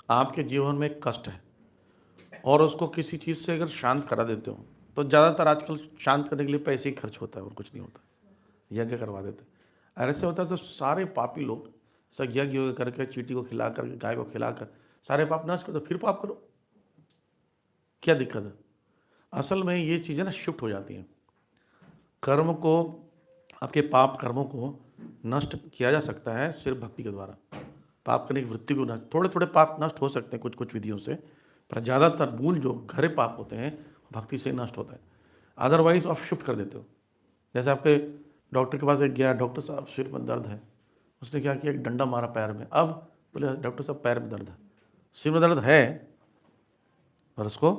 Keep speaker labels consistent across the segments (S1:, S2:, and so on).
S1: आपके जीवन में एक कष्ट है और उसको किसी चीज़ से अगर शांत करा देते हो, तो ज़्यादातर आजकल शांत करने के लिए पैसे ही खर्च होता है और कुछ नहीं होता, यज्ञ करवा देते हैं। और ऐसे होता है तो सारे पापी लोग सब यज्ञ करके, चींटी को खिलाकर, गाय को खिलाकर सारे पाप नष्ट कर दो, फिर पाप करो, क्या दिक्कत है? असल में ये चीज़ें ना शिफ्ट हो जाती हैं। कर्म को, आपके पाप कर्मों को नष्ट किया जा सकता है सिर्फ भक्ति के द्वारा। पाप करने की वृत्ति को नष्ट, थोड़े थोड़े पाप नष्ट हो सकते हैं कुछ कुछ विधियों से, पर ज़्यादातर मूल जो गहरे पाप होते हैं भक्ति से नष्ट होता है। अदरवाइज आप शिफ्ट कर देते हो। जैसे आपके डॉक्टर के पास एक गया, डॉक्टर साहब सिर में दर्द है, उसने क्या किया, एक डंडा मारा पैर में। अब बोले डॉक्टर साहब पैर में दर्द है, सिर में दर्द है पर उसको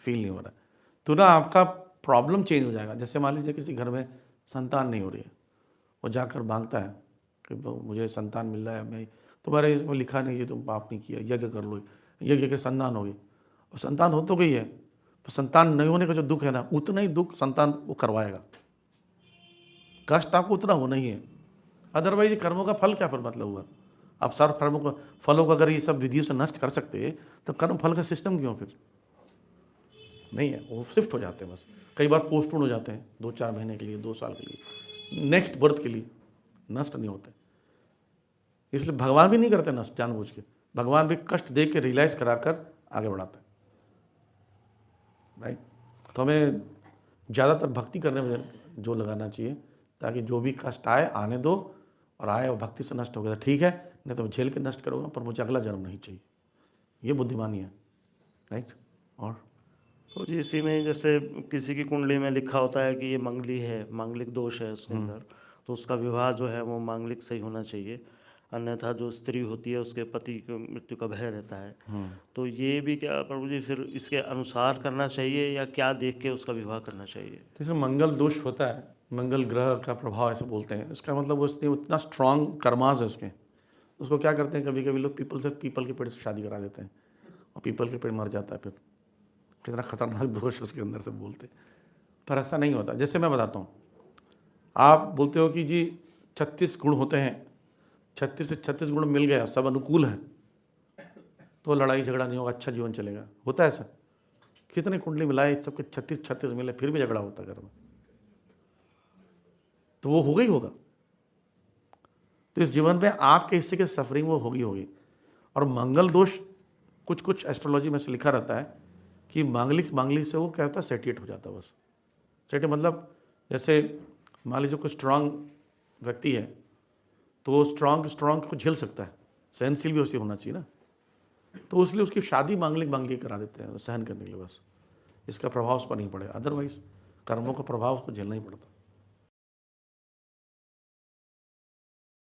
S1: फील नहीं हो रहा है। तो ना आपका प्रॉब्लम चेंज हो जाएगा। जैसे मान लीजिए किसी घर में संतान नहीं हो रही है, वो जाकर मांगता है कि मुझे संतान मिल रहा है, मैं तुम्हारे इसमें लिखा नहीं है, तुम पाप नहीं किया, यज्ञ कर लो, यज्ञ के संतान हो गई। और संतान हो तो गई है, पर संतान नहीं होने का जो दुख है ना, उतना ही दुख संतान वो करवाएगा। कष्ट आपको उतना होना ही है। अदरवाइज कर्मों का फल क्या पर मतलब हुआ? अब सर्व कर्मों को, फलों को अगर ये सब विधियों से नष्ट कर सकते तो कर्म फल का सिस्टम क्यों फिर नहीं है? वो शिफ्ट हो जाते हैं बस। कई बार पोस्टपोन हो जाते हैं 2-4 महीने के लिए, 2 साल के लिए, नेक्स्ट बर्थ के लिए, नष्ट नहीं होते। इसलिए भगवान भी नहीं करते नष्ट जानबूझ के। भगवान भी कष्ट दे के रियलाइज कराकर आगे बढ़ाते हैं, राइट। तो हमें ज़्यादातर भक्ति करने में जो लगाना चाहिए, ताकि जो भी कष्ट आए आने दो, और आए और भक्ति से नष्ट हो गया ठीक है, नहीं तो मैं झेल के नष्ट करूँगा, पर मुझे अगला जन्म नहीं चाहिए। ये बुद्धिमानी है, राइट। और
S2: तो जी इसी में जैसे किसी की कुंडली में लिखा होता है कि ये मंगली है, मांगलिक दोष है उसके अंदर, तो उसका विवाह जो है वो मांगलिक से ही होना चाहिए, अन्यथा जो स्त्री होती है उसके पति की मृत्यु का भय रहता है। तो ये भी क्या प्रभु जी फिर इसके अनुसार करना चाहिए या क्या देख के उसका विवाह करना चाहिए?
S1: जैसे मंगल दोष होता है, मंगल ग्रह का प्रभाव ऐसे बोलते हैं, इसका मतलब उसने उतना स्ट्रांग कर्मास है उसके, उसको क्या करते हैं, कभी कभी लोग पीपल के पेड़ से शादी करा देते हैं और पीपल के पेड़ मर जाता है। फिर कितना खतरनाक दोष उसके अंदर से बोलते हैं, पर ऐसा नहीं होता। जैसे मैं बताता हूँ, आप बोलते हो कि जी 36 गुण होते हैं, 36 से 36 गुण मिल गया, सब अनुकूल है, तो लड़ाई झगड़ा नहीं होगा, अच्छा जीवन चलेगा। होता है ऐसा? कितने कुंडली मिलाए, सबके 36 मिले, फिर भी झगड़ा होता है घर में, तो वो होगा ही होगा। तो इस जीवन में आपके हिस्से की सफरिंग वो होगी। और मंगल दोष कुछ कुछ एस्ट्रोलॉजी में से लिखा रहता है कि मांगलिक से वो क्या होता है, सेटिएट हो जाता है बस। सेटिएट मतलब जैसे मान लीजिए कोई स्ट्रांग व्यक्ति है, तो वो स्ट्रांग को झेल सकता है, सहनशील भी उसे होना चाहिए ना, तो इसलिए उसकी शादी मांगलिक करा देते हैं सहन करने के लिए बस। इसका प्रभाव उस पर नहीं पड़ेगा, अदरवाइज कर्मों का प्रभाव उसको झेलना ही पड़ता।